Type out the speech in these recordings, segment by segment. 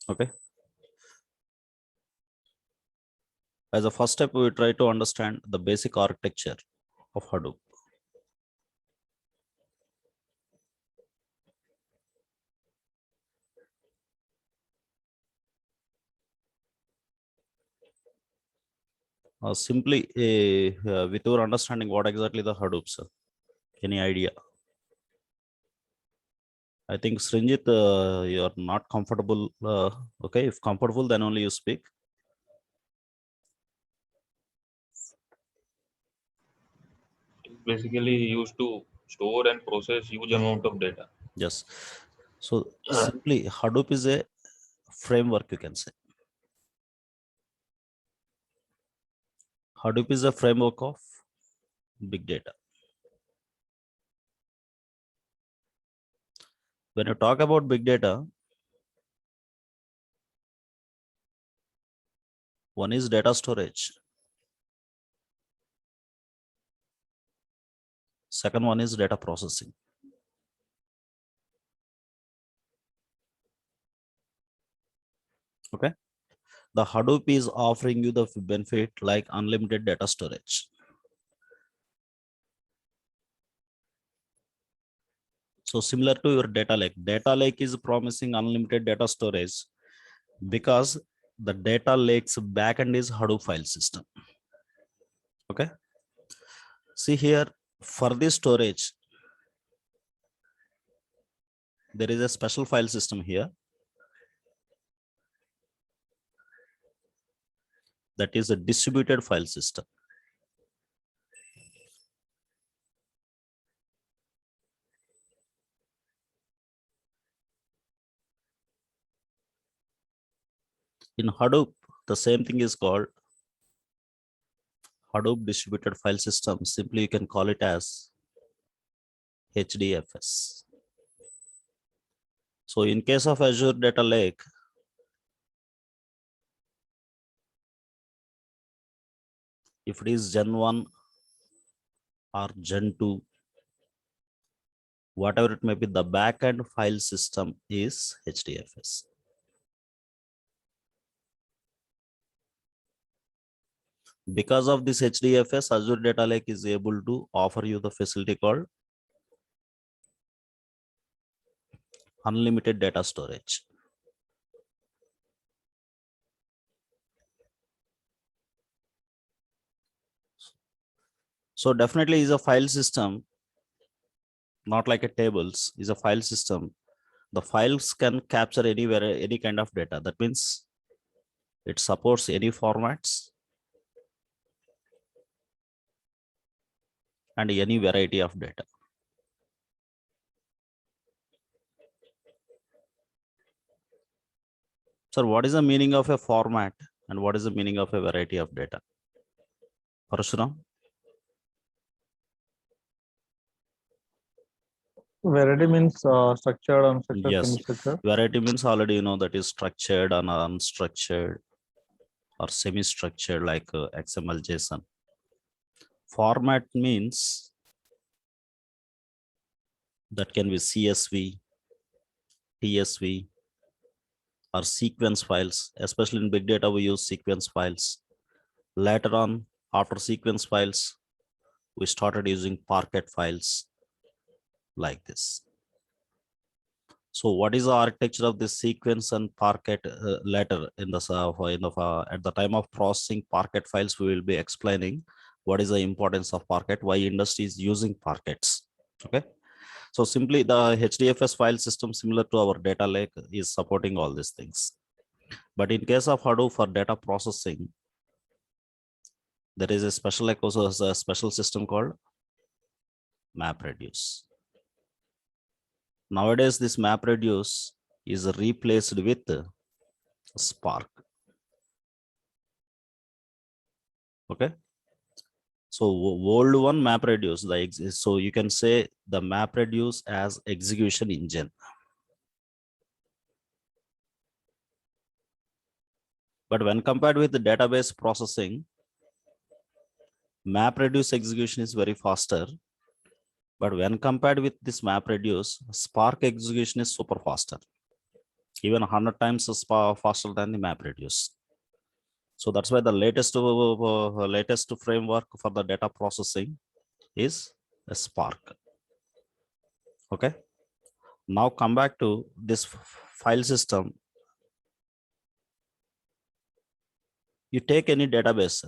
Okay. As a first step, we try to understand the basic architecture of Hadoop. Simply, with your understanding, what exactly the Hadoop, sir? Any idea? I think Srinjit, you are not comfortable. Okay, if comfortable, then only you speak. Basically used to store and process huge amount of data. Yes. So simply, Hadoop is a framework, you can say. Hadoop is a framework of big data. When you talk about big data, one is data storage. Second one is data processing. Okay. The Hadoop is offering you the benefit like unlimited data storage. So similar to your data lake is promising unlimited data storage because the data lake's backend is Hadoop file system. Okay. See here, for this storage, there is a special file system here. That is a distributed file system. In Hadoop, the same thing is called Hadoop distributed file system. Simply, you can call it as HDFS. So in case of Azure Data Lake, if it is Gen 1 or Gen 2, whatever it may be, the backend file system is HDFS. Because of this HDFS, Azure Data Lake is able to offer you the facility called unlimited data storage. So definitely is a file system, not like a tables, is a file system. The files can capture anywhere, any kind of data. That means it supports any formats and any variety of data. So what is the meaning of a format and what is the meaning of a variety of data? Parashuram? Variety means structured, unstructured, Yes. semi-structured. Variety means already you know that is structured and unstructured or semi-structured like XML, JSON. Format means that can be CSV, TSV, or sequence files. Especially in big data, we use sequence files. Later on, after sequence files, we started using Parquet files like this. So what is the architecture of this sequence and Parquet later in the at the time of processing Parquet files, we will be explaining what is the importance of Parquet, why industry is using Parquets. Okay. So simply the HDFS file system similar to our data lake is supporting all these things. But in case of Hadoop for data processing, there is a special a special system called MapReduce. Nowadays, this MapReduce is replaced with Spark. Okay. So old one MapReduce, so you can say the MapReduce as execution engine. But when compared with the database processing, MapReduce execution is very faster. But when compared with this MapReduce, Spark execution is super faster. even 100 times faster than the MapReduce. So that's why the latest framework for the data processing is a Spark. Okay. Now come back to this file system. You take any database,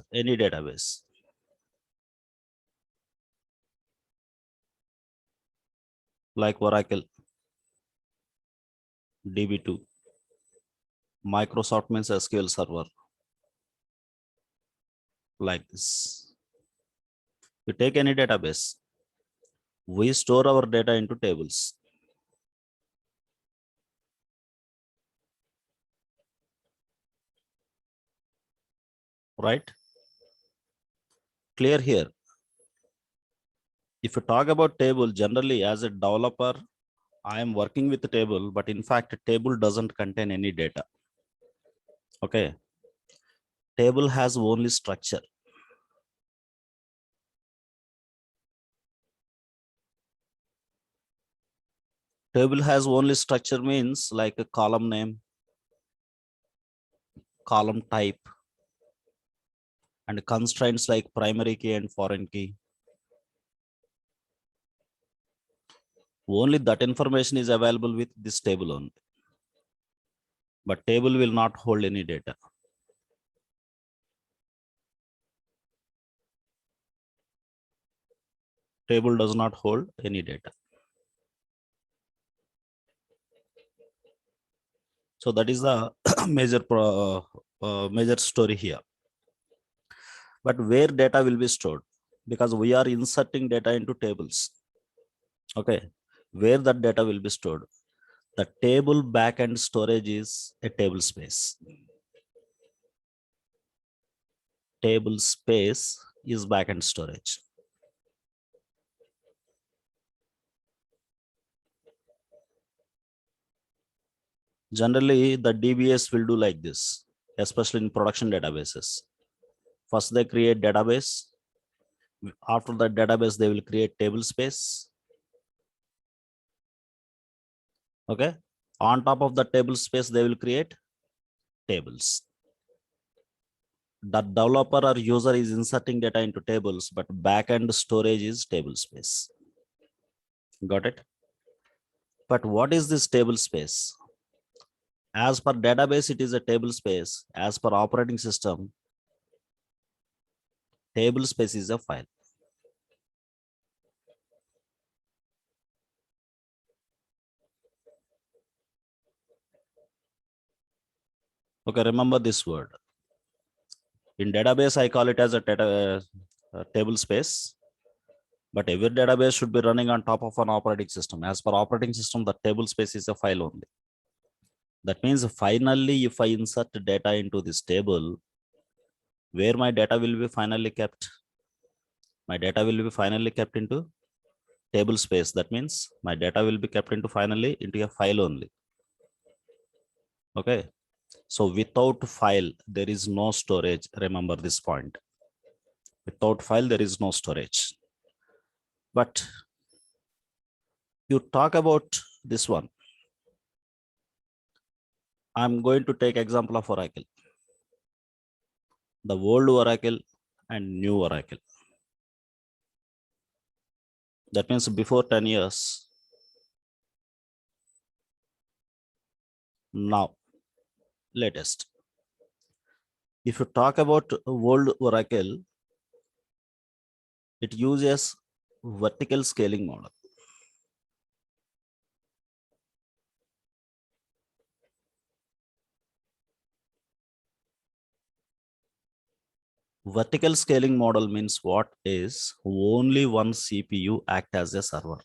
like Oracle, DB2, Microsoft means SQL Server, like this. You take any database, we store our data into tables. Right? Clear here. If you talk about table, generally as a developer, I am working with the table, but in fact, a table doesn't contain any data. Okay. Table has only structure. Table has only structure means like a column name, column type, and constraints like primary key and foreign key. Only that information is available with this table only. But table will not hold any data. Table does not hold any data. So that is the major story here. But where data will be stored? Because we are inserting data into tables. Okay, where that data will be stored? The table backend storage is a table space. Table space is backend storage. Generally, the DBS will do like this, especially in production databases. First, they create database. After that database, they will create table space. Okay. On top of the table space, they will create tables. The developer or user is inserting data into tables, but backend storage is table space. Got it? But what is this table space? As per database, it is a table space. As per operating system, table space is a file. Okay, remember this word. In database, I call it as a table space. But every database should be running on top of an operating system. As per operating system, the table space is a file only. That means finally, if I insert data into this table, where my data will be finally kept? My data will be finally kept into table space. That means my data will be kept into finally into a file only. Okay. So without file, there is no storage. Remember this point. Without file, there is no storage. But you talk about this one. I'm going to take example of Oracle. The old Oracle and new Oracle. That means before 10 years. Now, latest. If you talk about old Oracle, it uses vertical scaling model. Vertical scaling model means what is only one CPU act as a server.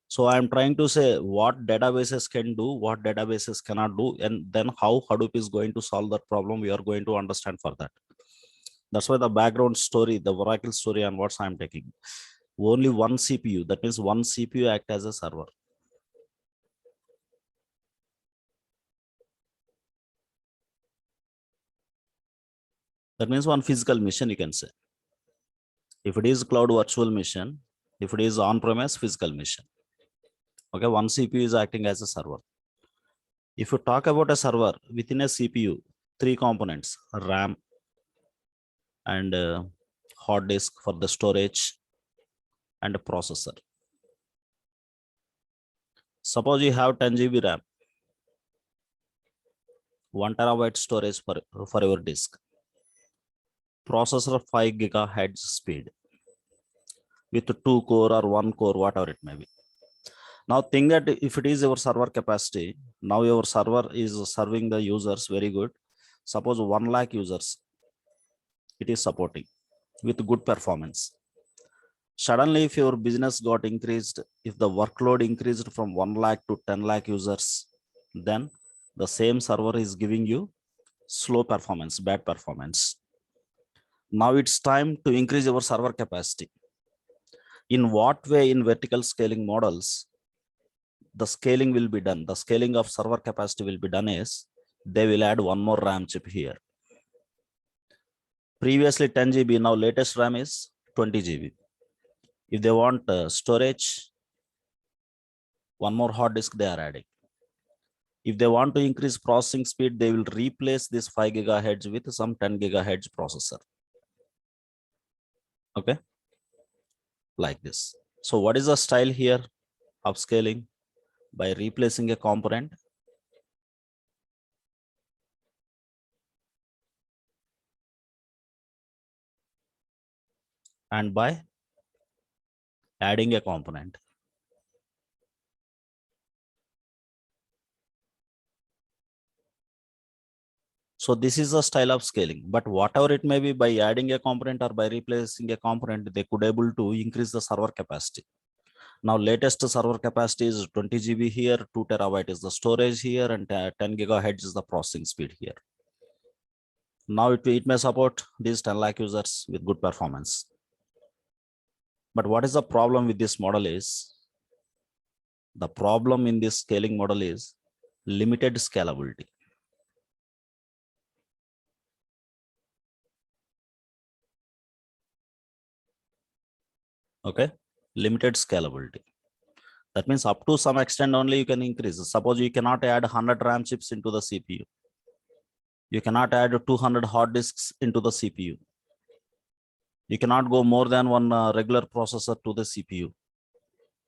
So I'm trying to say what databases can do, what databases cannot do, and then how Hadoop is going to solve that problem. We are going to understand for that. That's why the background story, the Oracle story and what I'm taking. Only one CPU, that means one CPU act as a server. That means one physical machine, you can say. If it is cloud virtual machine, If it is on-premise physical machine. Okay, one CPU is acting as a server. If you talk about a server within a CPU, three components, RAM and hard disk for the storage and a processor. Suppose you have 10 GB RAM, 1 terabyte storage for your disk, processor 5 gigahertz speed with 2 core or 1 core, whatever it may be. Now think that if it is your server capacity, now your server is serving the users very good. Suppose 1 lakh users it is supporting with good performance. Suddenly, if your business got increased, if the workload increased from 1 lakh to 10 lakh users, then the same server is giving you slow performance, bad performance. Now it's time to increase your server capacity. In what way in vertical scaling models, the scaling will be done. The scaling of server capacity will be done is they will add one more RAM chip here. Previously 10 GB, now latest RAM is 20 GB. If they want storage, one more hard disk they are adding. If they want to increase processing speed, they will replace this 5 gigahertz with some 10 gigahertz processor. Okay, like this. So what is the style here of scaling? By replacing a component, and by adding a component. So this is the style of scaling, but whatever it may be, by adding a component or by replacing a component, they could able to increase the server capacity. Now latest server capacity is 20 GB here, 2 terabyte is the storage here, and 10 gigahertz is the processing speed here. Now it may support these 10 lakh users with good performance. But what is the problem with this model is, the problem in this scaling model is limited scalability. Okay, limited scalability. That means up to some extent only you can increase. Suppose you cannot add 100 RAM chips into the CPU. You cannot add 200 hard disks into the CPU. You cannot go more than one regular processor to the CPU.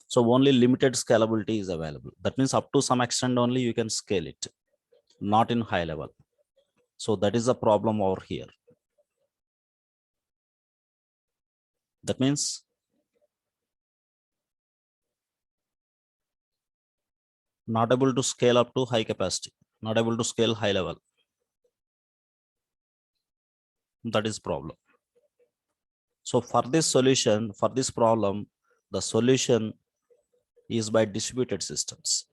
So only limited scalability is available. That means up to some extent only you can scale it, not in high level. So that is the problem over here. That means not able to scale up to high capacity, not able to scale high level. That is problem. So for this solution, for this problem, the solution is by distributed systems.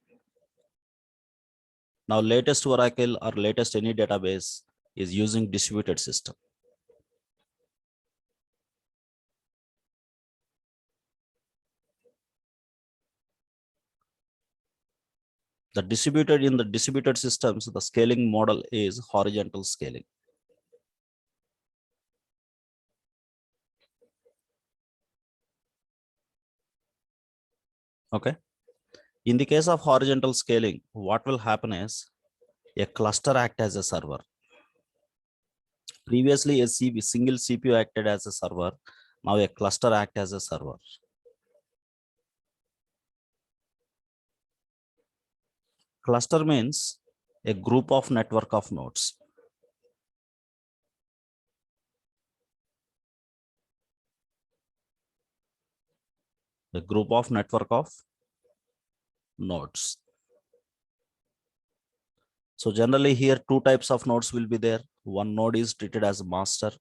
Now latest Oracle or latest any database is using distributed system. The distributed systems, the scaling model is horizontal scaling. Okay. In the case of horizontal scaling, what will happen is a cluster act as a server. Previously, a single CPU acted as a server. Now a cluster act as a server. Cluster means a group of network of nodes. A group of network of nodes. So generally here two types of nodes will be there. One node is treated as master.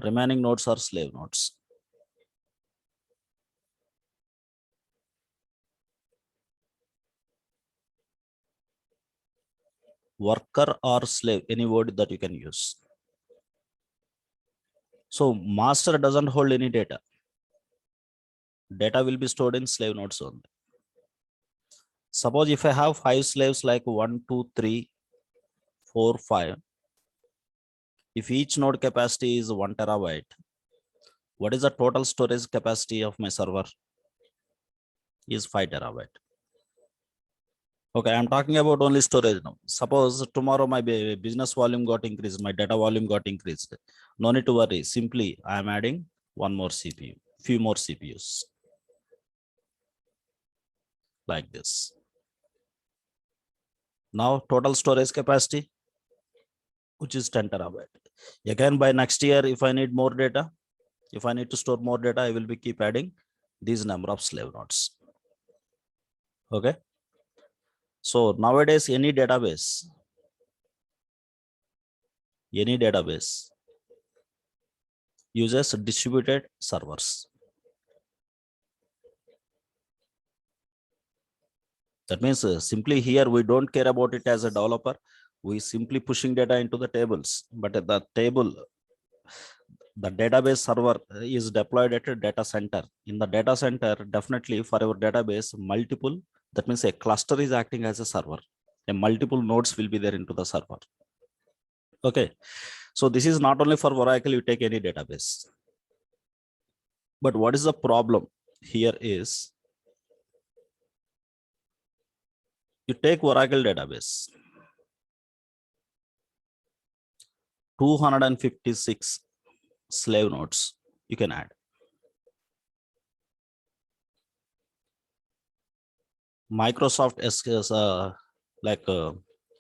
Remaining nodes are slave nodes. Worker or slave, any word that you can use. So master doesn't hold any data. Data will be stored in slave nodes only. Suppose if I have 5 slaves like 1, 2, 3, 4, 5. If each node capacity is 1 terabyte, What is the total storage capacity of my server? Is 5 terabyte. Okay, I'm talking about only storage now. Suppose tomorrow my business volume got increased, my data volume got increased. No need to worry. Simply, I am adding one more CPU, few more CPUs. Like this. Now total storage capacity, which is 10 terabyte. Again, by next year, if I need more data, if I need to store more data, I will be keep adding these number of slave nodes. Okay. So nowadays, any database uses distributed servers. That means simply here, we don't care about it as a developer. We simply pushing data into the tables, but at the table, the database server is deployed at a data center. In the data center, definitely for our database, multiple, that means a cluster is acting as a server. And multiple nodes will be there into the server. Okay. So this is not only for Oracle, you take any database. But what is the problem here is, you take Oracle database, 256 slave nodes you can add. Microsoft SQL,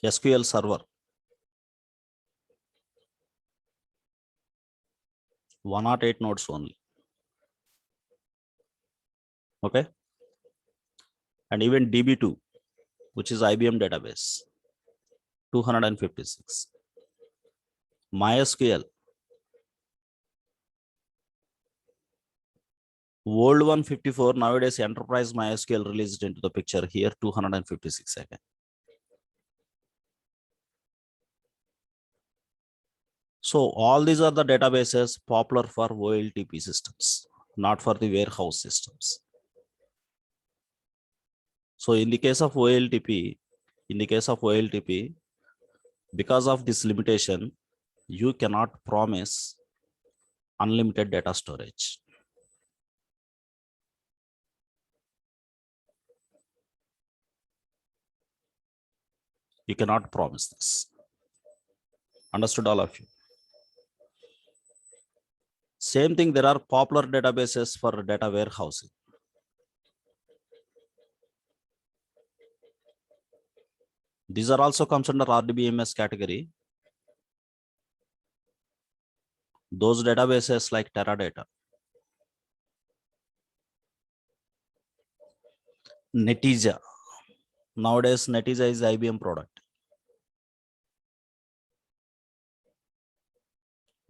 SQL Server, 108 nodes only. Okay. And even DB2, which is IBM database, 256. MySQL, old 154, nowadays enterprise MySQL released into the picture here, 256 again. So all these are the databases popular for OLTP systems, not for the warehouse systems. So in the case of OLTP, because of this limitation, you cannot promise unlimited data storage. You cannot promise this. Understood, all of you? Same thing, there are popular databases for data warehousing. These are also comes under RDBMS category. Those databases like Teradata, Netezza. Nowadays, Netezza is IBM product.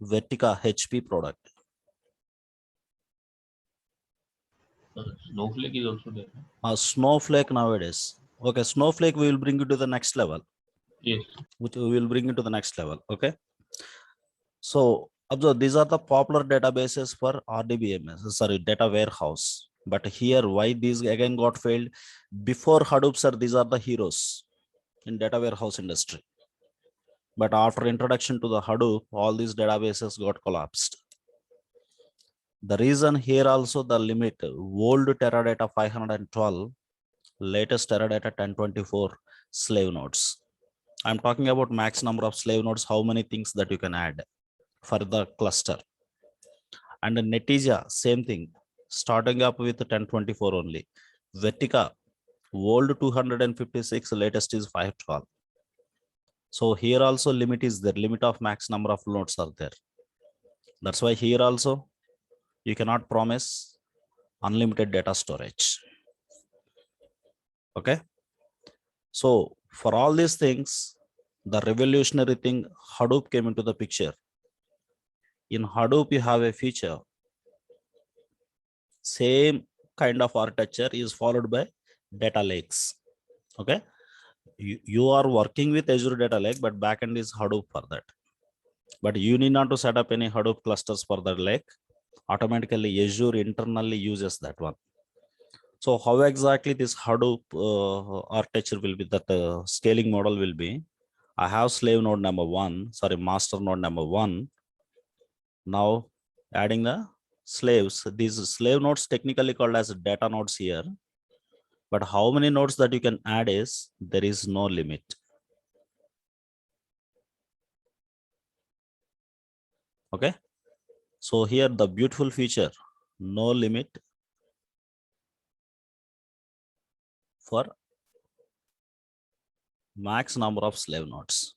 Vertica, HP product. Snowflake is also there. Snowflake nowadays. Okay, Snowflake we will bring you to the next level. Yes. Which we will bring you to the next level. Okay. So observe, these are the popular databases for RDBMS, sorry, data warehouse. But here, why these again got failed? Before Hadoop, sir, these are the heroes in data warehouse industry. But after introduction to the Hadoop, all these databases got collapsed. The reason here also the limit, old Teradata 512, latest Teradata 1024 slave nodes. I'm talking about max number of slave nodes, how many things that you can add for the cluster. And Netezza, same thing, starting up with 1024 only. Vertica, old 256, latest is 512. So here also limit is there, limit of max number of nodes are there. That's why here also you cannot promise unlimited data storage. Okay. So for all these things, the revolutionary thing, Hadoop came into the picture. In Hadoop, you have a feature. Same kind of architecture is followed by data lakes. Okay. You are working with Azure Data Lake, but backend is Hadoop for that. But you need not to set up any Hadoop clusters for that lake. Automatically, Azure internally uses that one. So how exactly this Hadoop architecture will be, that scaling model will be? I have slave node number 1, sorry, master node number 1. Now adding the slaves, these slave nodes technically called as data nodes here, but how many nodes that you can add is there is no limit. Okay, so here the beautiful feature, no limit for max number of slave nodes.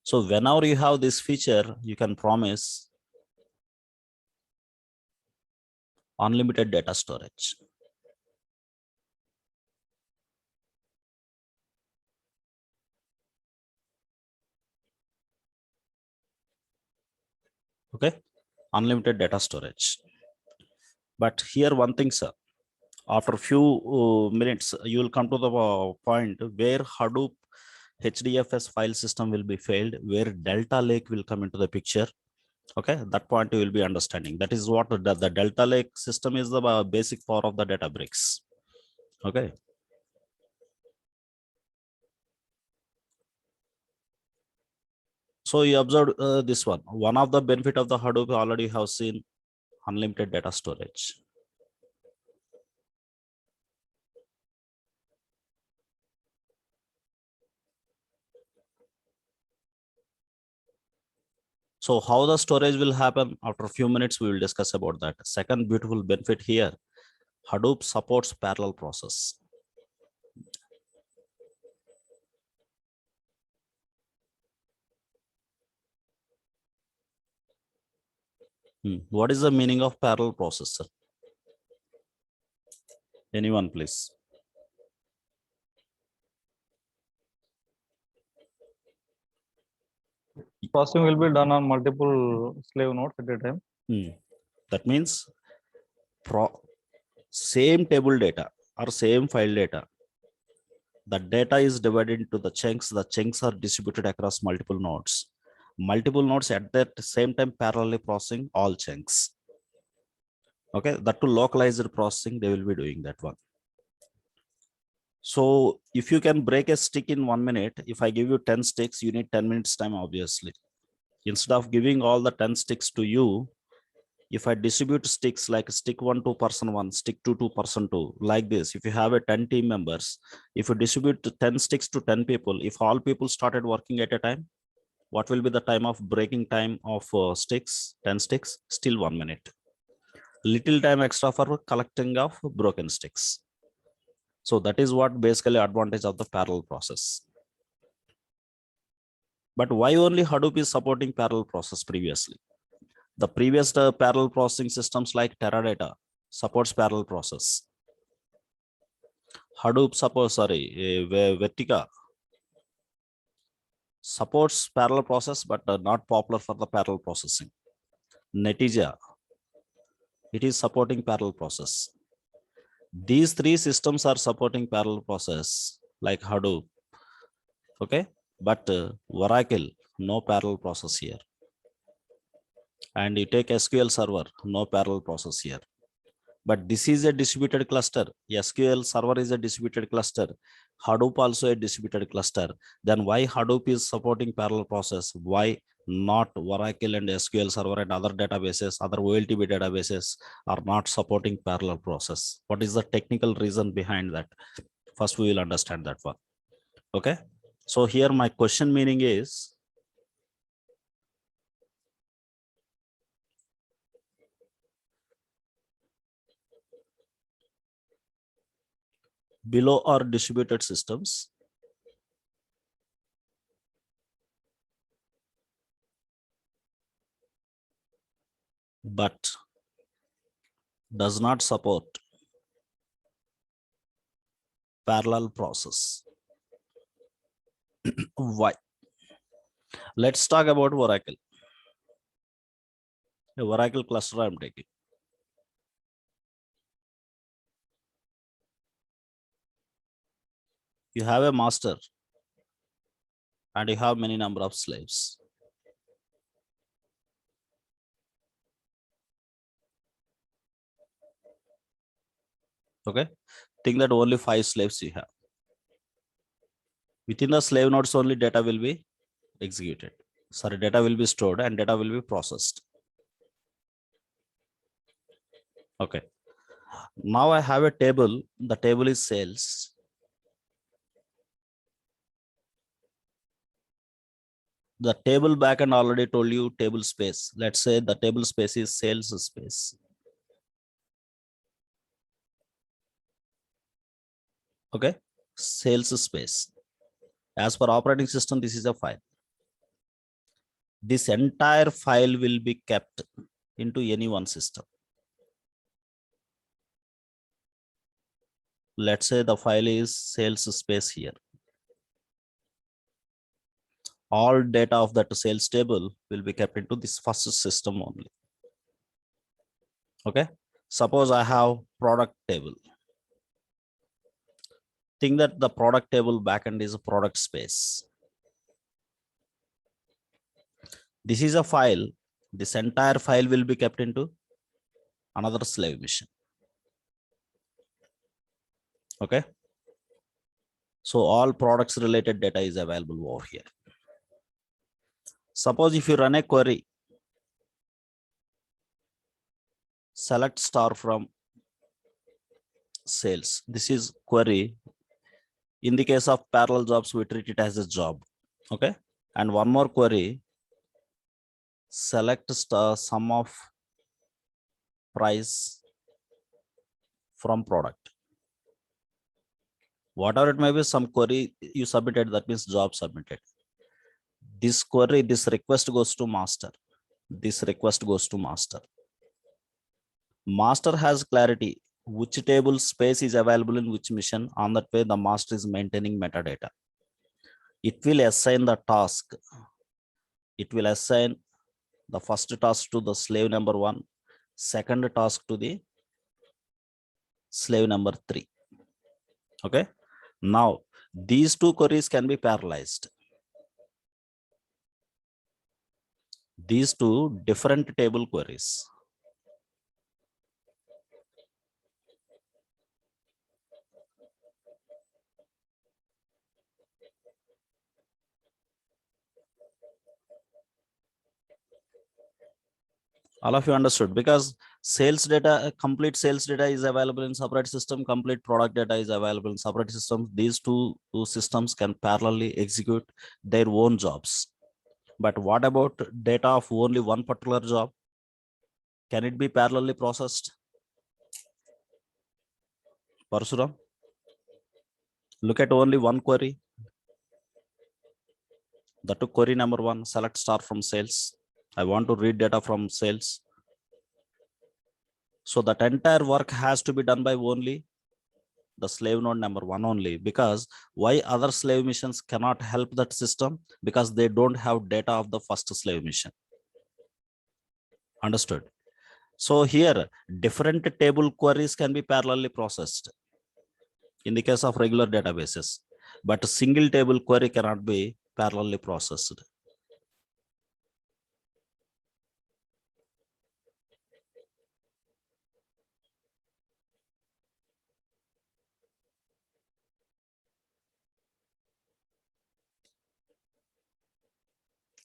So whenever you have this feature, you can promise unlimited data storage. Okay, unlimited data storage. But here one thing, sir, after few minutes, you will come to the point where Hadoop HDFS file system will be failed, where Delta Lake will come into the picture. Okay, that point you will be understanding. That is what the Delta Lake system is, the basic power of the Databricks. Okay. So you observed this one. One of the benefit of the Hadoop already have seen unlimited data storage. So how the storage will happen, after a few minutes, we will discuss about that. Second beautiful benefit here, Hadoop supports parallel process. What is the meaning of parallel processor? Anyone, please? Processing will be done on multiple slave nodes at a time. That means same table data or same file data. The data is divided into the chunks. The chunks are distributed across multiple nodes. Multiple nodes at that same time parallelly processing all chunks. Okay, that to localized processing, they will be doing that one. So if you can break a stick in 1 minute, if I give you 10 sticks, you need 10 minutes time, obviously. Instead of giving all the 10 sticks to you, if I distribute sticks like stick 1 to person 1, stick 2 to person 2, like this, if you have a 10 team members, if you distribute 10 sticks to 10 people, if all people started working at a time, what will be the time of breaking time of sticks, 10 sticks? Still 1 minute. Little time extra for collecting of broken sticks. So that is what basically advantage of the parallel process. But why only Hadoop is supporting parallel process previously? The previous parallel processing systems like Teradata supports parallel process. Hadoop supports, Vertica supports parallel process, but not popular for the parallel processing. Netezza, it is supporting parallel process. These three systems are supporting parallel process like Hadoop. Okay, but Oracle, no parallel process here. And you take SQL Server, no parallel process here. But this is a distributed cluster. SQL Server is a distributed cluster. Hadoop also a distributed cluster. Then why Hadoop is supporting parallel process? Why not Oracle and SQL Server and other databases, other OLTP databases are not supporting parallel process? What is the technical reason behind that? First, we will understand that one. Okay. So here my question meaning is, below are distributed systems. But does not support parallel process. Why? Let's talk about Oracle. A Oracle cluster I'm taking. You have a master and you have many number of slaves. Okay, think that only 5 slaves you have. Within the slave nodes only data will be executed. Sorry, data will be stored and data will be processed. Okay. Now I have a table. The table is sales. The table backend already told you table space. Let's say the table space is sales space. Okay, sales space. As per operating system, this is a file. This entire file will be kept into any one system. Let's say the file is sales space here. All data of that sales table will be kept into this first system only. Okay, suppose I have product table. Think that the product table backend is a product space. This is a file. This entire file will be kept into another slave machine. Okay, so all products related data is available over here. Suppose if you run a query, select star from sales. This is query. In the case of parallel jobs, we treat it as a job. Okay, and one more query, select star sum of price from product. Whatever it may be, some query you submitted, that means job submitted. This query, this request goes to master. This request goes to master. Master has clarity which table space is available in which mission. On that way, the master is maintaining metadata. It will assign the task. It will assign the first task to the slave number 1, second task to the slave number 3. Okay. Now, these two queries can be parallelized. These two different table queries. All of you understood, because sales data, complete sales data is available in separate system, complete product data is available in separate systems. These two systems can parallelly execute their own jobs. But what about data of only one particular job? Can it be parallelly processed? Parsuram, look at only one query. That to query number 1, select star from sales. I want to read data from sales. So that entire work has to be done by only the slave node number 1 only. Because why other slave missions cannot help that system? Because they don't have data of the first slave mission. Understood? So here, different table queries can be parallelly processed in the case of regular databases, but a single table query cannot be parallelly processed.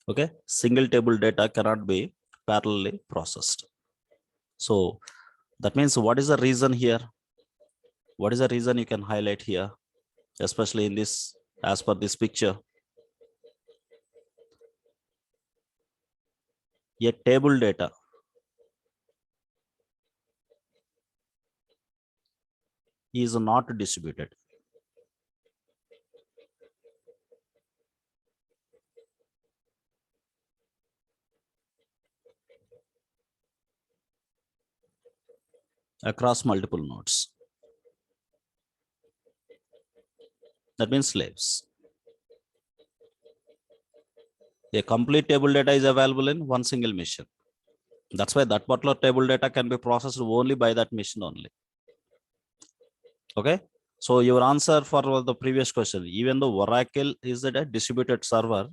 Okay, single table data cannot be parallelly processed. So that means, what is the reason here? What is the reason you can highlight here, especially in this, as per this picture? A table data is not distributed. Across multiple nodes. That means slaves. A complete table data is available in one single mission. That's why that particular table data can be processed only by that mission only. Okay. So your answer for the previous question, even though Oracle is a distributed server,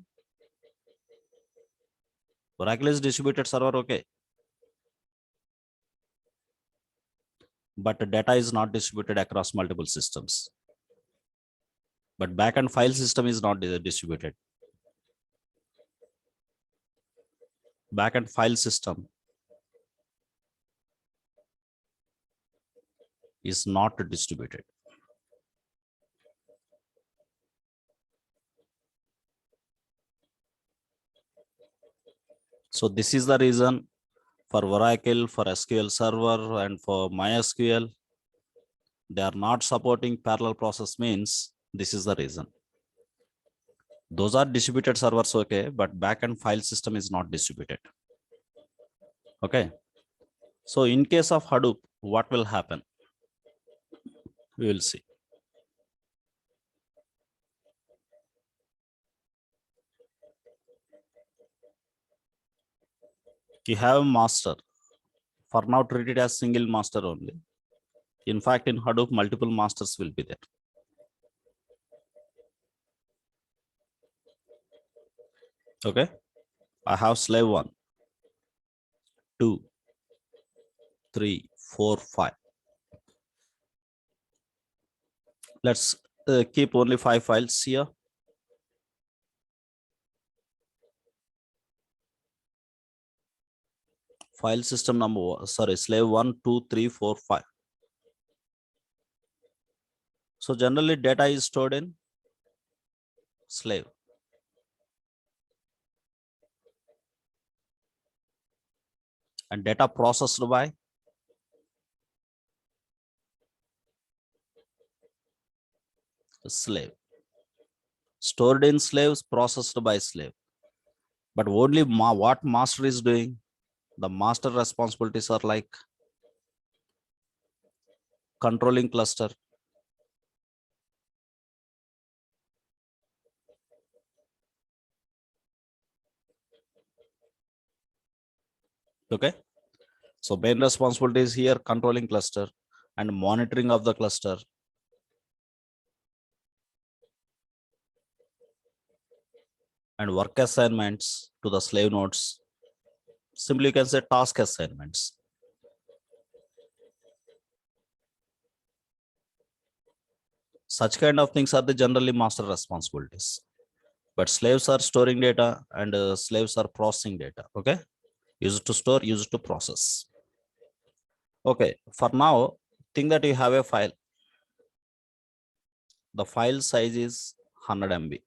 Oracle is distributed server, okay. But data is not distributed across multiple systems. but backend file system is not distributed. Backend file system is not distributed. So this is the reason for Oracle, for SQL Server, and for MySQL, they are not supporting parallel process. Means this is the reason. Those are distributed servers, okay, but backend file system is not distributed. Okay. So in case of Hadoop, what will happen? We will see. You have a master. For now, treat it as single master only. In fact, in Hadoop, multiple masters will be there. Okay. I have slave 1, 2, 3, 4, 5. Let's keep only 5 files here. File system number, slave 1, 2, 3, 4, 5. So generally data is stored in slave. And data processed by slave. Stored in slaves, processed by slave. But only what master is doing? The master responsibilities are like controlling cluster, okay. So main responsibility is here controlling cluster and monitoring of the cluster. And work assignments to the slave nodes. Simply you can say task assignments. Such kind of things are the generally master responsibilities. But slaves are storing data and slaves are processing data. Okay. Used to store, used to process. Okay. For now, think that you have a file. The file size is 100 MB.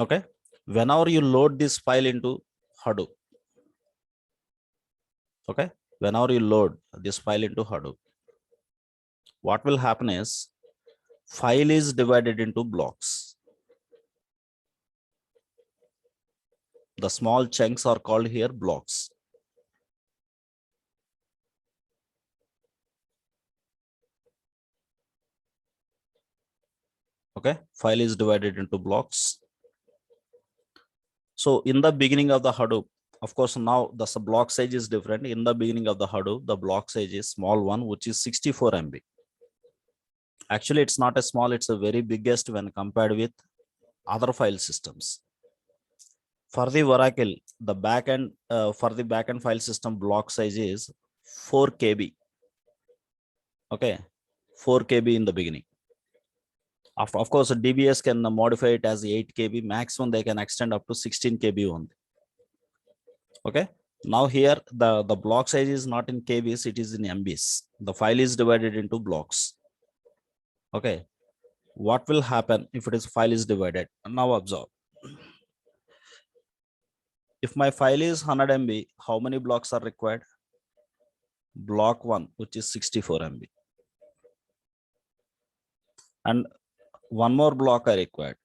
Okay. Whenever you load this file into Hadoop. Okay. Whenever you load this file into Hadoop, what will happen is file is divided into blocks. The small chunks are called here blocks. Okay, file is divided into blocks. So in the beginning of the Hadoop, of course, now the block size is different. In the beginning of the Hadoop, the block size is small one, which is 64 MB. Actually, it's not a small, it's a very biggest when compared with other file systems. For the Oracle, the backend for the backend file system block size is 4 KB. Okay, 4 KB in the beginning. Of course, DBS can modify it as 8 KB. Maximum they can extend up to 16 KB only. Okay. Now here the block size is not in KBs, it is in MBs. The file is divided into blocks. Okay. What will happen if it is file is divided? Now observe. If my file is 100 MB, how many blocks are required? Block 1, which is 64 MB. And one more block I required.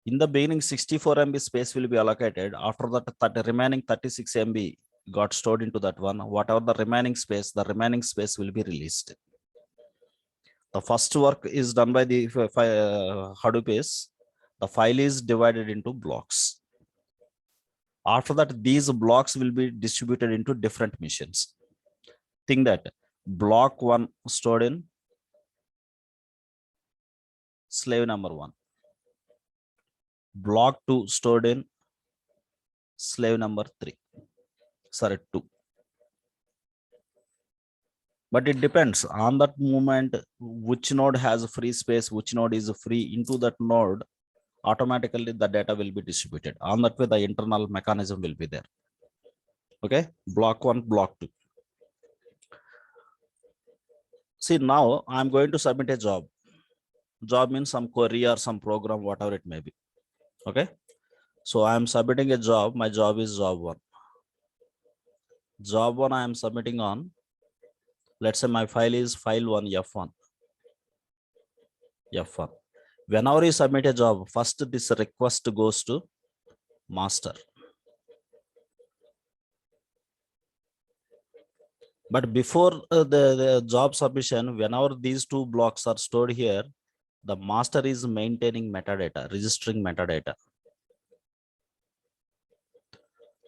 In the beginning, 64 MB space will be allocated. After that, the remaining 36 MB got stored into that one. Whatever the remaining space will be released. The first work is done by the Hadoop is the file is divided into blocks. After that, these blocks will be distributed into different machines. Think that block 1 stored in slave number 1. Block 2 stored in slave number 3. Sorry, 2. But it depends on that moment, which node has free space, which node is free. Into that node, automatically the data will be distributed. On that way, the internal mechanism will be there. Okay, block 1, block 2. See, now I'm going to submit a job. Job means some query or some program, whatever it may be. Okay, so I'm submitting a job. My job is job 1. Job 1 I am submitting on, let's say my file is file1 f1. F1. Whenever you submit a job, first this request goes to master. But before the job submission, whenever these two blocks are stored here, the master is maintaining metadata, registering metadata.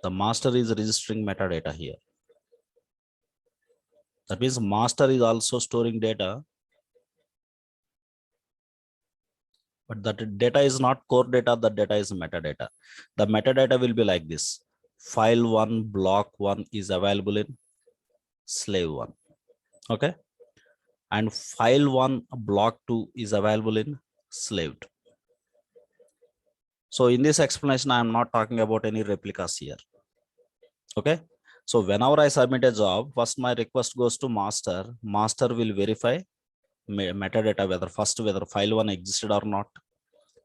The master is registering metadata here. That means master is also storing data, but that data is not core data, the data is metadata. The metadata will be like this. File1 block 1 is available in slave 1. Okay, and file1 block 2 is available in slave 2. So in this explanation, I am not talking about any replicas here. Okay, so whenever I submit a job, first my request goes to master. Master will verify metadata, whether file1 existed or not.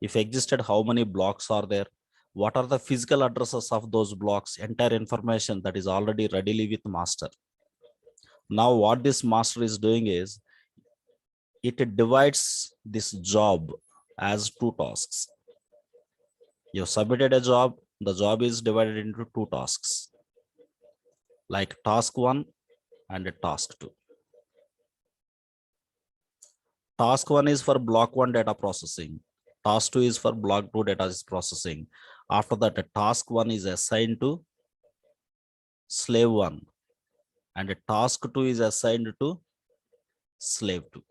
If existed, how many blocks are there? What are the physical addresses of those blocks? Entire information that is already readily with master. Now what this master is doing is, it divides this job as 2 tasks. You have submitted a job, the job is divided into 2 tasks, like task 1 and task 2. Task 1 is for block 1 data processing. Task 2 is for block 2 data processing. After that, task 1 is assigned to slave 1 and task 2 is assigned to slave 2.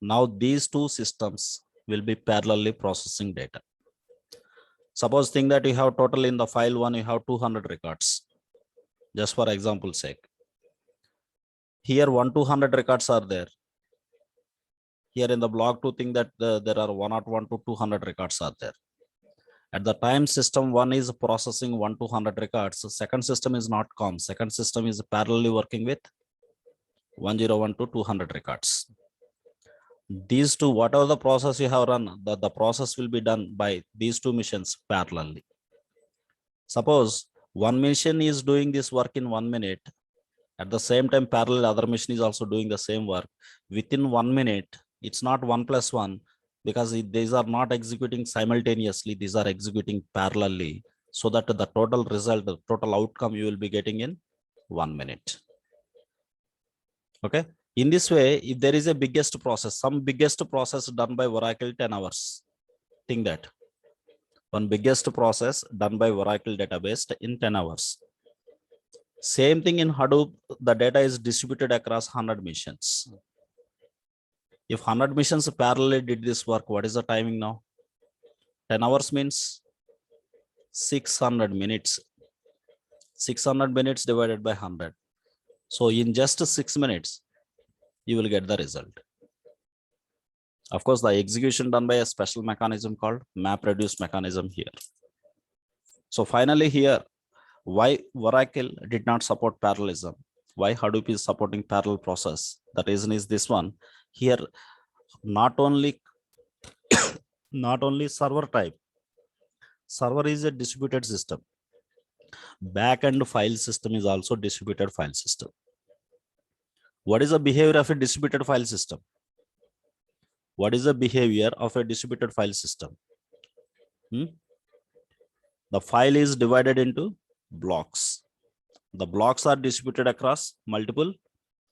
Now these two systems will be parallelly processing data. Suppose think that you have total in the file 1, you have 200 records. Just for example's sake. Here 200 records are there. Here in the block 2, think that there are 101 to 200 records are there. At the time system 1 is processing 200 records, so second system is not calm. Second system is parallelly working with 101 to 200 records. These two, whatever the process you have run, the process will be done by these two machines parallelly. Suppose one machine is doing this work in 1 minute. At the same time, parallel other machine is also doing the same work. Within 1 minute, it's not 1 plus 1, because these are not executing simultaneously. These are executing parallelly, so that the total result, the total outcome you will be getting in 1 minute. Okay. In this way, if there is a biggest process, some biggest process done by Oracle 10 hours, think that one biggest process done by Oracle database in 10 hours. Same thing in Hadoop, the data is distributed across 100 machines. If 100 machines parallelly did this work, what is the timing now? 10 hours means 600 minutes. 600 minutes divided by 100. So in just 6 minutes, you will get the result. Of course, the execution done by a special mechanism called MapReduce mechanism here. So finally here, why Oracle did not support parallelism? Why Hadoop is supporting parallel process? The reason is this one. Here, not only server type. Server is a distributed system. Backend file system is also distributed file system. What is the behavior of a distributed file system? What is the behavior of a distributed file system? The file is divided into blocks. The blocks are distributed across multiple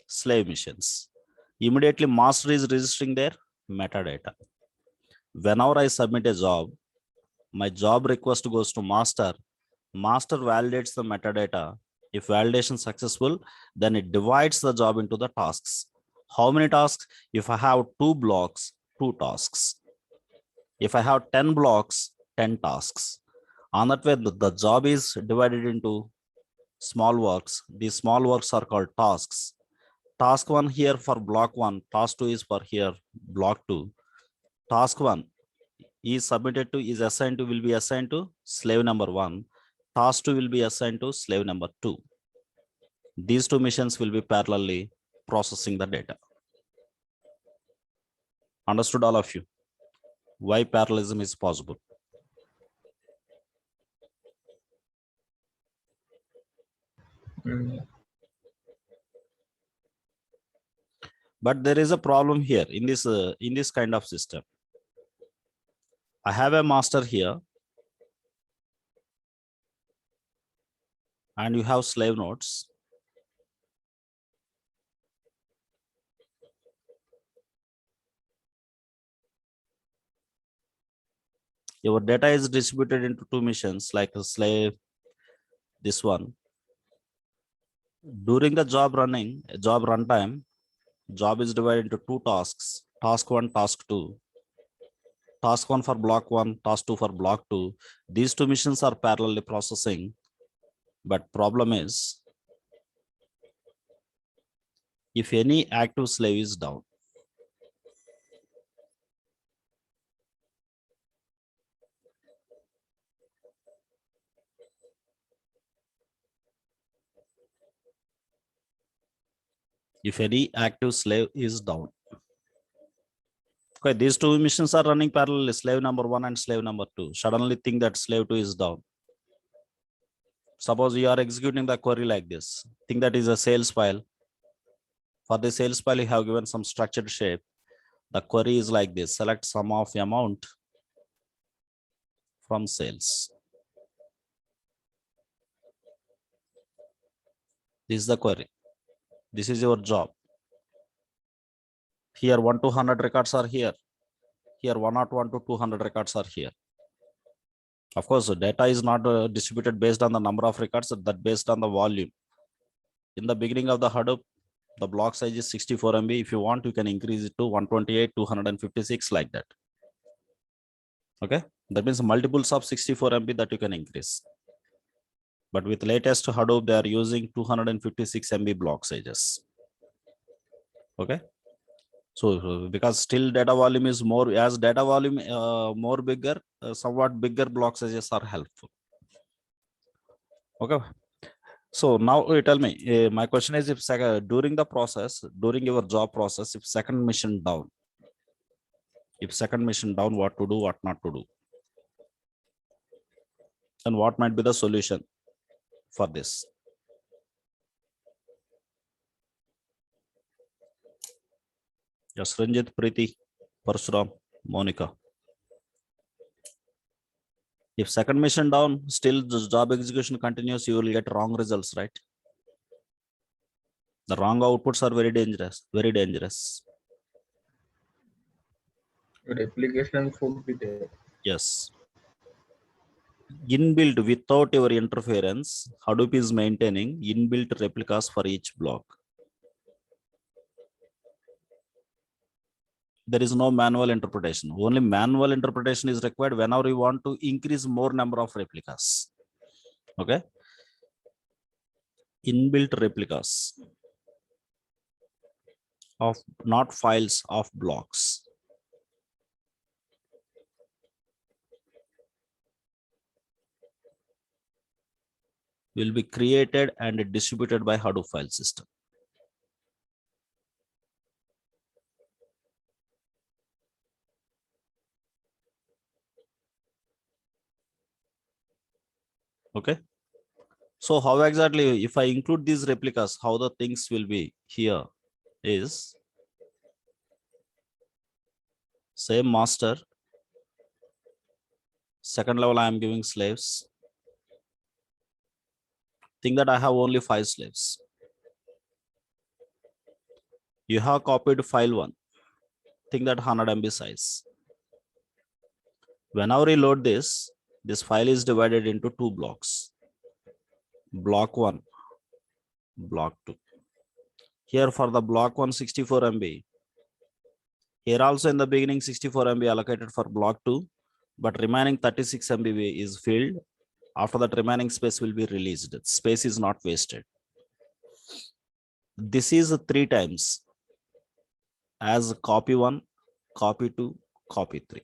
slave machines. Immediately, master is registering their metadata. Whenever I submit a job, my job request goes to master. Master validates the metadata. If validation successful, then it divides the job into the tasks. How many tasks? If I have 2 blocks, 2 tasks. If I have 10 blocks, 10 tasks. On that way, the job is divided into small works. These small works are called tasks. Task 1 here for block 1, task 2 is for here block 2. Task 1 is submitted to, is assigned to, will be assigned to slave number 1. Task 2 will be assigned to slave number 2. These two machines will be parallelly processing the data. Understood, all of you? Why parallelism is possible? But there is a problem here in this kind of system. I have a master here, and you have slave nodes. Your data is distributed into two missions, like a slave, this one. During the job runtime, job is divided into two tasks, task 1, task 2. Task 1 for block 1, task 2 for block 2. These two missions are parallelly processing, but problem is, if any active slave is down, if any active slave is down. Okay, these two missions are running parallelly, slave number 1 and slave number 2. Suddenly think that slave 2 is down. Suppose you are executing the query like this. Think that is a sales file. For the sales file, you have given some structured shape. The query is like this: select sum of amount from sales. This is the query. This is your job. Here 1 to 100 records are here. Here 101 to 200 records are here. Of course, data is not distributed based on the number of records, that based on the volume. In the beginning of the Hadoop, the block size is 64 MB. If you want, you can increase it to 128, 256, like that. Okay, that means multiples of 64 MB that you can increase. But with latest Hadoop, they are using 256 MB block sizes. Okay. So because still data volume is more, as data volume more bigger, somewhat bigger block sizes are helpful. Okay. So now you tell me, my question is, if during the process, during your job process, if second mission down, what to do, what not to do, and what might be the solution for this? Yes, Ranjit, Preeti, Parsuram, Monica. If second mission down, still the job execution continues, you will get wrong results, right? The wrong outputs are very dangerous, very dangerous. Replication should be there. Yes. Inbuilt, without your interference, Hadoop is maintaining inbuilt replicas for each block. There is no manual interpretation. Only manual interpretation is required whenever you want to increase more number of replicas. Okay. Inbuilt replicas of, not files, of blocks. Will be created and distributed by Hadoop file system. Okay. So how exactly, if I include these replicas, how the things will be here is, same master, second level I am giving slaves. Think that I have only 5 slaves. You have copied file 1. Think that 100 MB size. Whenever you load this file is divided into 2 blocks. Block 1, block 2. Here for the block 1, 64 MB. Here also in the beginning 64 MB allocated for block 2, but remaining 36 MB is filled. After that, remaining space will be released. Space is not wasted. This is 3 times as copy 1, copy 2, copy 3.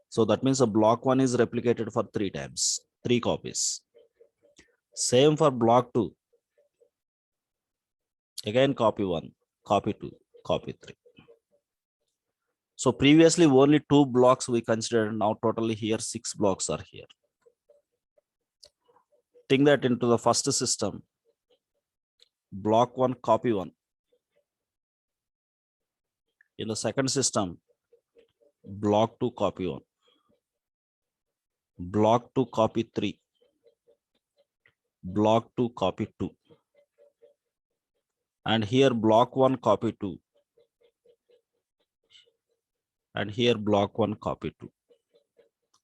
So that means a block 1 is replicated for 3 times, 3 copies. Same for block 2. Again copy 1, copy 2, copy 3. So previously only 2 blocks we considered. Now totally here 6 blocks are here. Think that into the first system, block 1, copy 1. In the second system, block 2, copy 1. Block 2, copy 3. Block 2, copy 2. And here block 1, copy 2. And here block 1, copy 2.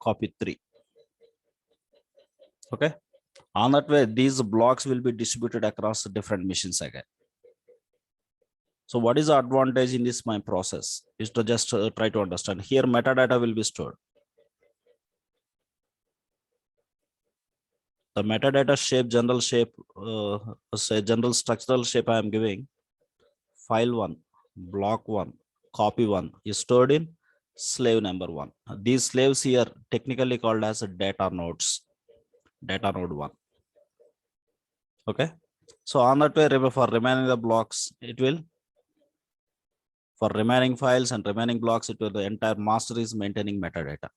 Copy 3. Okay. On that way, these blocks will be distributed across different machines again. So what is the advantage in this my process is to just try to understand. Here metadata will be stored. The metadata shape, general shape, say general structural shape I am giving. File 1, block 1, copy 1 is stored in slave number 1. These slaves here technically called as data nodes. Data node 1. Okay. So on that way, for remaining the blocks, it will, for remaining files and remaining blocks, it will, the entire master is maintaining metadata.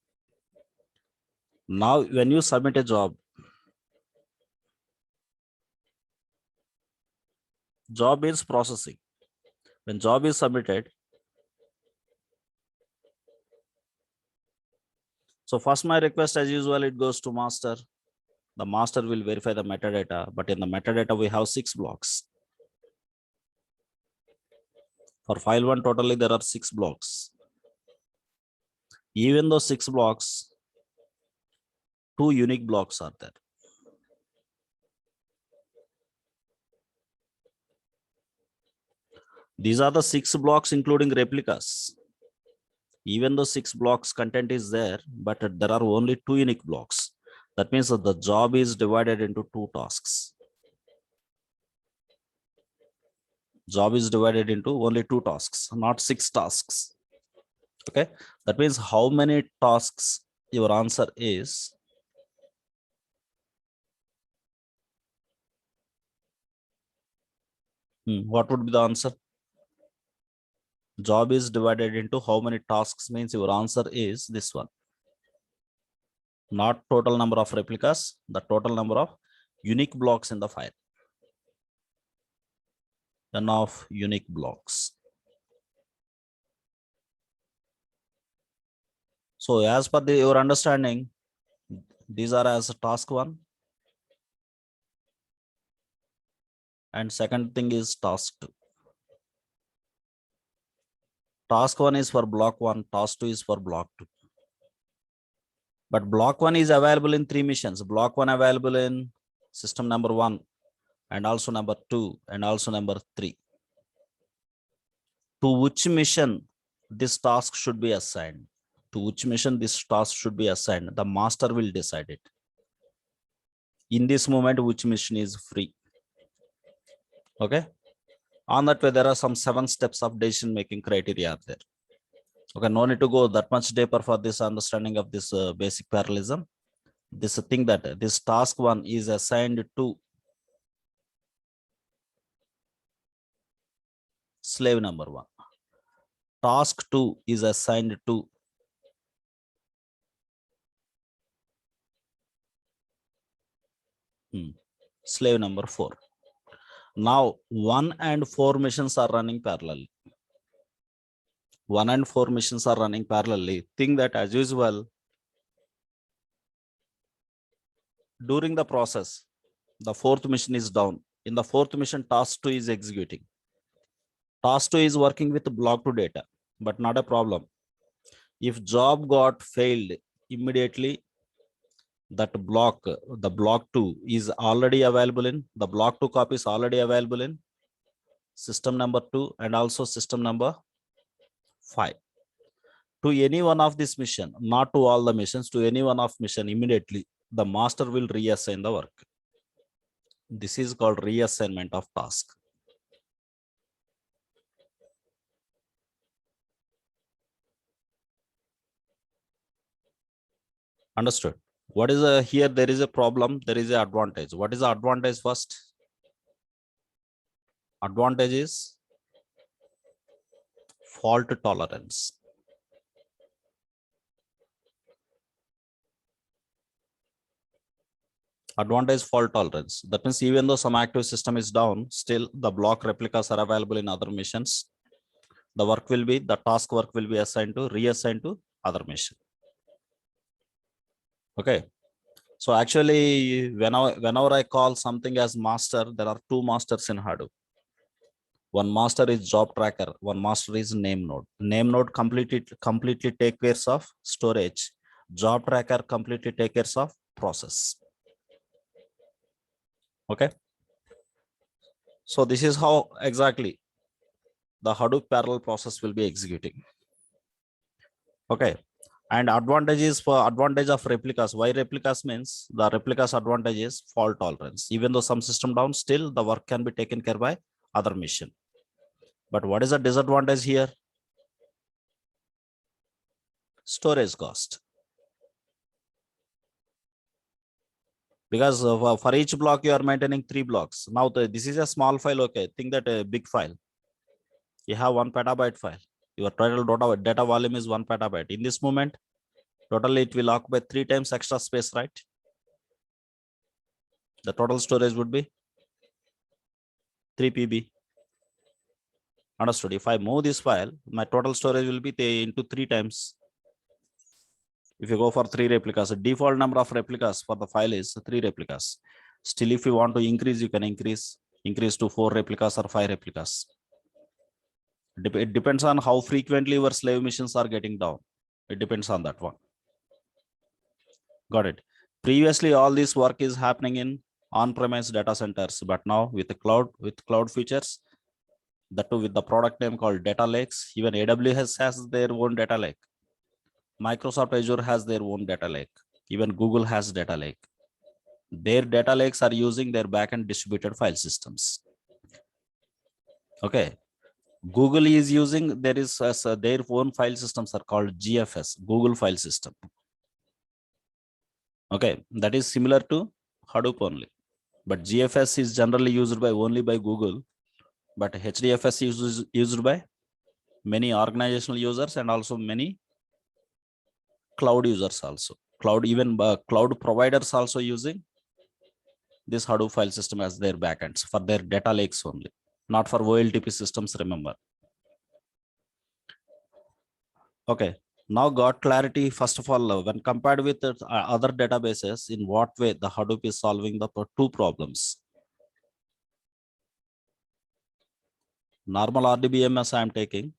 Now, when you submit a job is processing. When job is submitted, so first my request as usual, it goes to master. The master will verify the metadata, but in the metadata, we have 6 blocks. For file 1, totally there are 6 blocks. Even though 6 blocks, 2 unique blocks are there. These are the 6 blocks including replicas. Even though 6 blocks content is there, but there are only 2 unique blocks. That means that the job is divided into 2 tasks. Job is divided into only 2 tasks, not 6 tasks. Okay, that means how many tasks? Your answer is what would be the answer? Job is divided into how many tasks means your answer is this one. Not total number of replicas, the total number of unique blocks in the file. N of unique blocks. So as per your understanding, these are as task 1. And second thing is task 2. Task 1 is for block 1, task 2 is for block 2. But block 1 is available in 3 missions. Block 1 available in system number 1 and also number 2 and also number 3. To which mission this task should be assigned? To which mission this task should be assigned? The master will decide it. In this moment, which mission is free? Okay. On that way, there are some 7 steps of decision making criteria there. Okay, no need to go that much deeper for this understanding of this basic parallelism. This thing that this task 1 is assigned to slave number 1. Task 2 is assigned to slave number 4. Now 1 and 4 missions are running parallelly. 1 and 4 missions are running parallelly. Think that as usual, during the process, the 4th mission is down. In the 4th mission, task 2 is executing. Task 2 is working with block 2 data, but not a problem. If job got failed immediately, that block, the block 2 is already available in, the block 2 copy is already available in system number 2 and also system number 5. To any one of this mission, not to all the missions, to any one of mission immediately, the master will reassign the work. This is called reassignment of task. Understood. What is a here? There is a problem. There is a advantage. What is the advantage first? Advantage is fault tolerance. Advantage fault tolerance. That means even though some active system is down, still the block replicas are available in other machines. The task work will be reassigned to other machine. Okay. So actually, whenever I call something as master, there are two masters in Hadoop. One master is job tracker, one master is name node. Name node completely take care of storage. Job tracker completely take care of process. Okay. So this is how exactly the Hadoop parallel process will be executing. Okay. And advantages for advantage of replicas. Why replicas means the replicas advantage is fault tolerance. Even though some system down, still the work can be taken care by other machine. But what is the disadvantage here? Storage cost. Because for each block you are maintaining 3 blocks. Now this is a small file. Okay, think that a big file. You have 1 petabyte file. Your total data volume is 1 petabyte. In this moment, totally it will occupy 3 times extra space, right? The total storage would be 3 PB. Understood. If I move this file, my total storage will be into 3 times. If you go for 3 replicas, the default number of replicas for the file is 3 replicas. Still, if you want to increase, you can increase to 4 replicas or 5 replicas. It depends on how frequently your slave machines are getting down. It depends on that one. Got it. Previously, all this work is happening in on-premise data centers, but now with the cloud features, that too with the product name called data lakes. Even AWS has their own data lake. Microsoft Azure has their own data lake. Even Google has data lake. Their data lakes are using their backend distributed file systems. Okay. Google is using, their own file systems are called GFS, Google File System. Okay, that is similar to Hadoop only. But GFS is generally used only by Google, but HDFS is used by many organizational users and also many cloud users also. Cloud providers also using this Hadoop file system as their backends for their data lakes only, not for OLTP systems, remember. Okay, now got clarity. First of all, when compared with other databases, in what way the Hadoop is solving the 2 problems. Normal RDBMS I am taking.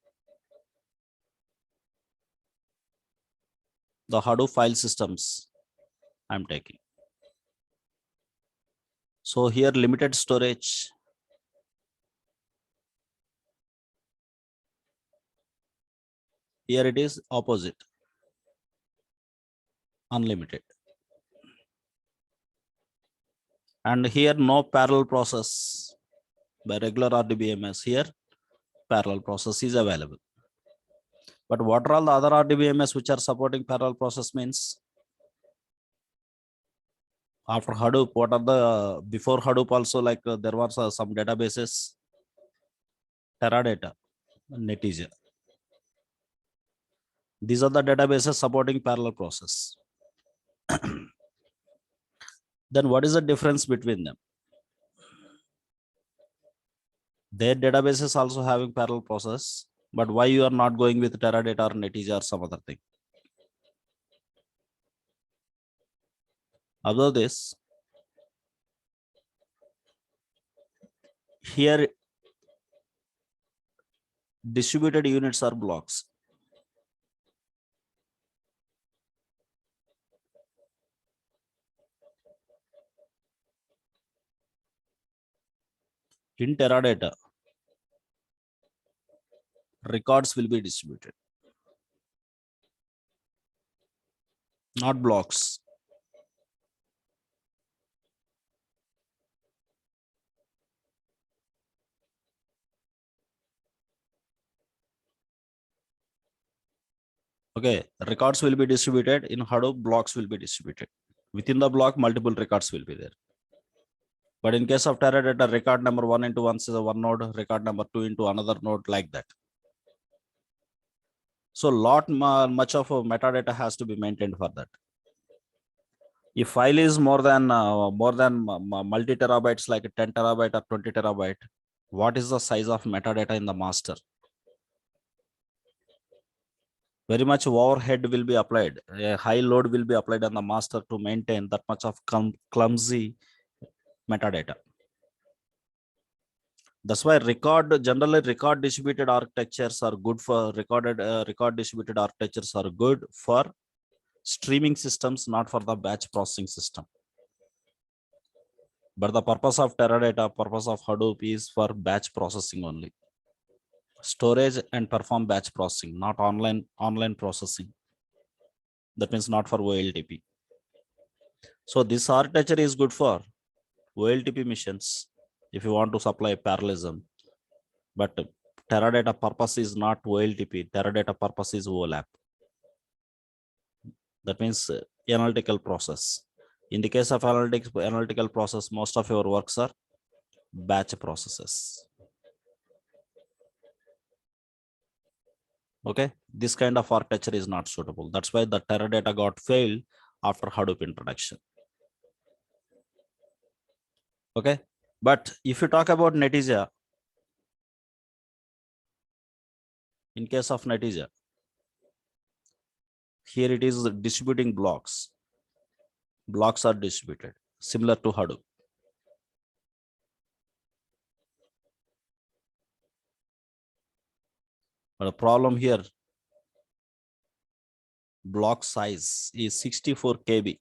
The Hadoop file systems I am taking. So here limited storage. Here it is opposite. Unlimited. And here no parallel process by regular RDBMS. Here parallel process is available. But what are all the other RDBMS which are supporting parallel process means? After Hadoop, what are the before Hadoop also, like there was some databases, Teradata, Netezza. These are the databases supporting parallel process. Then what is the difference between them? Their databases also having parallel process, but why you are not going with Teradata or Netezza or some other thing? Observe this. Here distributed units are blocks. In Teradata, records will be distributed, not blocks. Okay, records will be distributed in Hadoop, blocks will be distributed. Within the block, multiple records will be there. But in case of Teradata, record number 1 into 1 is a one node, record number 2 into another node, like that. So much of metadata has to be maintained for that. If file is more than multi terabytes, like 10 terabyte or 20 terabyte, what is the size of metadata in the master? Very much overhead will be applied. A high load will be applied on the master to maintain that much of clumsy metadata. That's why generally record distributed architectures are good for record distributed architectures are good for streaming systems, not for the batch processing system. But the purpose of Teradata, purpose of Hadoop is for batch processing only. Storage and perform batch processing, not online processing. That means not for OLTP. So this architecture is good for OLTP missions if you want to supply parallelism. But Teradata purpose is not OLTP. Teradata purpose is OLAP. That means analytical process. In the case of analytical process, most of your works are batch processes. Okay, this kind of architecture is not suitable. That's why the Teradata got failed after Hadoop introduction. Okay, but if you talk about Netezza, in case of Netezza, here it is distributing blocks. Blocks are distributed, similar to Hadoop. But the problem here, block size is 64 KB.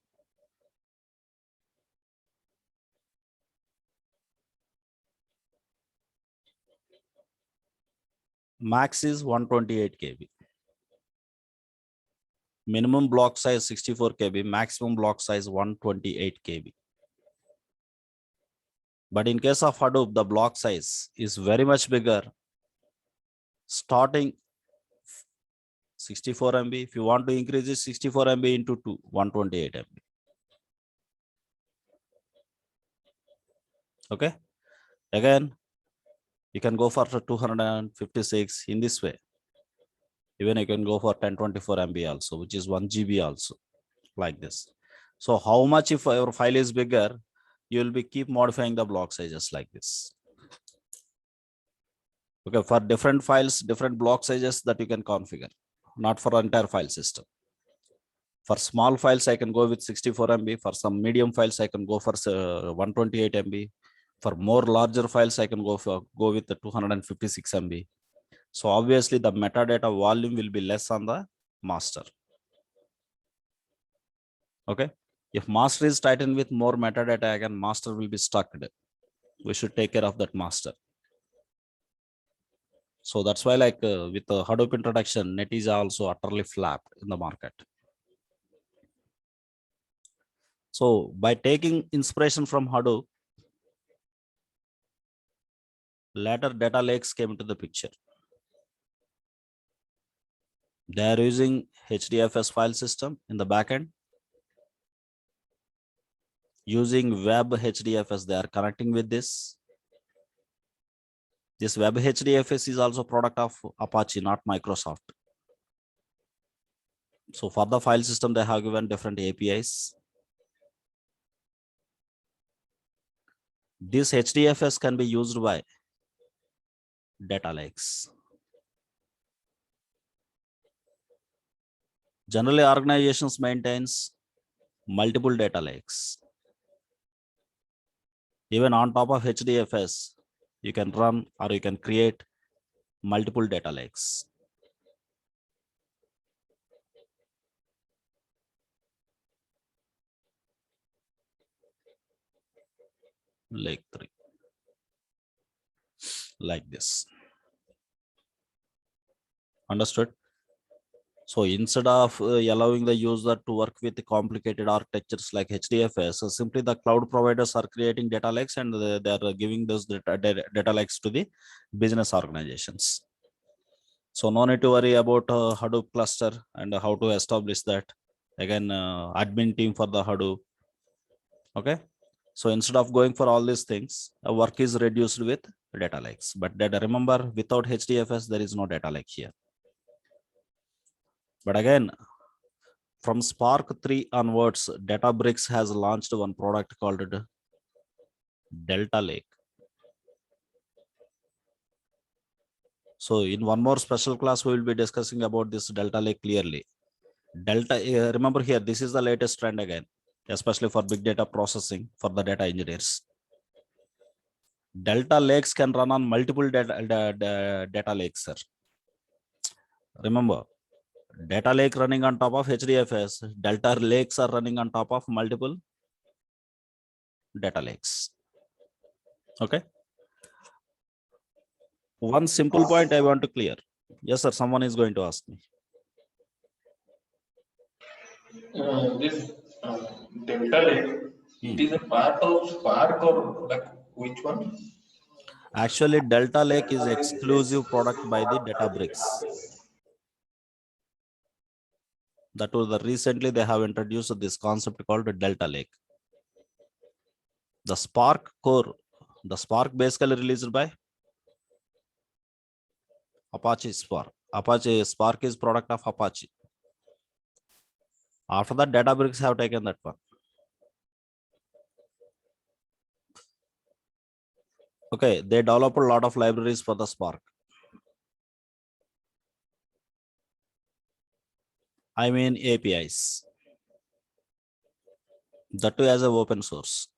Max is 128 KB. Minimum block size 64 KB, maximum block size 128 KB. But in case of Hadoop, the block size is very much bigger, starting 64 MB. If you want to increase it 64 MB into 2, 128 MB. Okay. Again, you can go for 256 in this way. Even you can go for 1024 MB also, which is 1 GB also, like this. So how much if your file is bigger, you will be keep modifying the block sizes like this. Okay, for different files, different block sizes that you can configure, not for entire file system. For small files, I can go with 64 MB. For some medium files, I can go for 128 MB. For more larger files, I can go with the 256 MB. So obviously the metadata volume will be less on the master. Okay. If master is tightened with more metadata, again, master will be stuck. We should take care of that master. So that's why with the Hadoop introduction, Netezza also utterly flapped in the market. So by taking inspiration from Hadoop, later data lakes came into the picture. They are using HDFS file system in the backend. Using web HDFS, they are connecting with this. This web HDFS is also product of Apache, not Microsoft. So for the file system, they have given different APIs. This HDFS can be used by data lakes. Generally, organizations maintains multiple data lakes. Even on top of HDFS, you can run or you can create multiple data lakes. Lake 3, like this. Understood? So instead of allowing the user to work with complicated architectures like HDFS, simply the cloud providers are creating data lakes and they are giving those data lakes to the business organizations. So no need to worry about Hadoop cluster and how to establish that. Again, admin team for the Hadoop. Okay. So instead of going for all these things, work is reduced with data lakes. But data, remember, without HDFS, there is no data lake here. But again, from Spark 3 onwards, Databricks has launched one product called Delta Lake. So in one more special class, we will be discussing about this Delta Lake clearly. Delta, remember here, this is the latest trend again, especially for big data processing for the data engineers. Delta lakes can run on multiple data lakes, sir. Remember, data lake running on top of HDFS, Delta lakes are running on top of multiple data lakes. Okay. One simple point I want to clear. Yes, sir. Someone is going to ask me. This Delta Lake, it is a part of Spark or like which one? Actually, Delta Lake is exclusive product by the Databricks. That was the recently they have introduced this concept called Delta Lake. The Spark core, the Spark basically released by Apache Spark. Apache Spark is product of Apache. After that, Databricks have taken that one. Okay, they developed a lot of libraries for the Spark. I mean APIs. That too as an open source.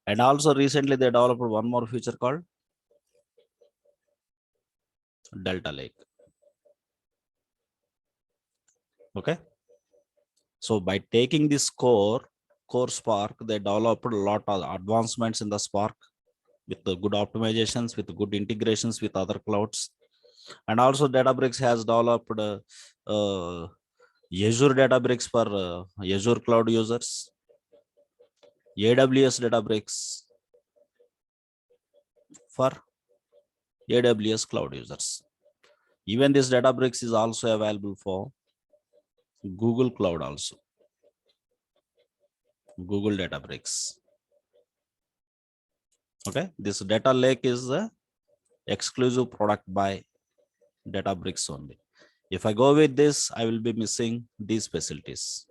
And also recently they developed one more feature called Delta Lake. Okay. So by taking this core Spark, they developed a lot of advancements in the Spark with the good optimizations, with good integrations with other clouds. And also Databricks has developed Azure Databricks for Azure cloud users, AWS Databricks for AWS cloud users. Even this Databricks is also available for Google Cloud also. Google Databricks. Okay, this data lake is a exclusive product by Databricks only. If I go with this, I will be missing these facilities.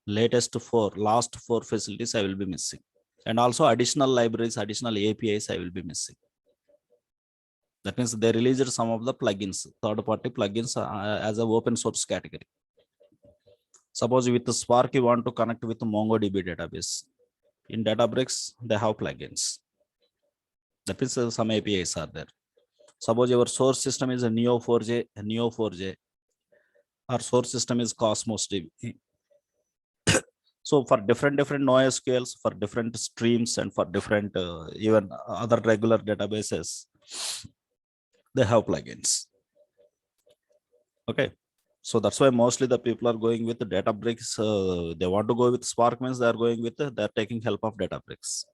Last four facilities I will be missing. And also additional libraries, additional APIs I will be missing. That means they released some of the plugins, third-party plugins as an open source category. Suppose with the Spark, you want to connect with the MongoDB database. In Databricks, they have plugins. That means some APIs are there. Suppose your source system is a Neo4j, our source system is Cosmos DB. So for different NoSQLs, for different streams, and for different even other regular databases, they have plugins. Okay. So that's why mostly the people are going with the Databricks. They want to go with Spark means they are going with, they're taking help of Databricks.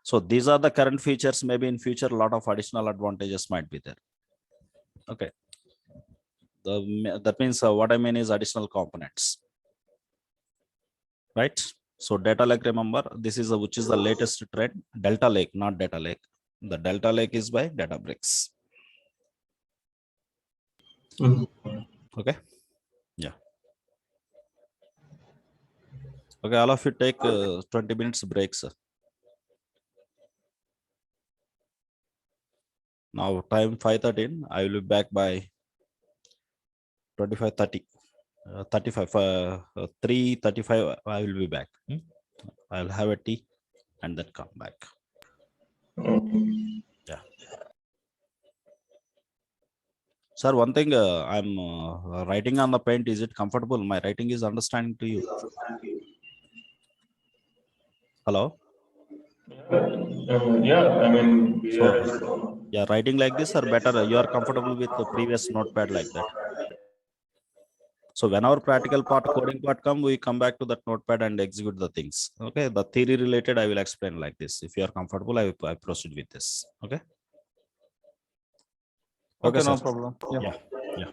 So these are the current features. Maybe in future, a lot of additional advantages might be there. Okay. That means what I mean is additional components. Right. So data lake, remember, this is which is the latest trend. Delta Lake, not Data Lake. The Delta Lake is by Databricks. Okay. Yeah. Okay, all of you take 20 minutes break, sir. Now time 5:13. I will be back by 25:30. 3:35. I will be back. I'll have a tea and then come back. Yeah. Sir, one thing I'm writing on the paint. Is it comfortable? My writing is understanding to you. Hello. Yeah, I mean, yeah, writing like this or better. You are comfortable with the previous notepad like that. So when our practical part, coding part we come back to that notepad and execute the things. Okay, the theory related I will explain like this. If you are comfortable, I proceed with this. Okay. Okay, no sir. problem. Yeah. Yeah, yeah.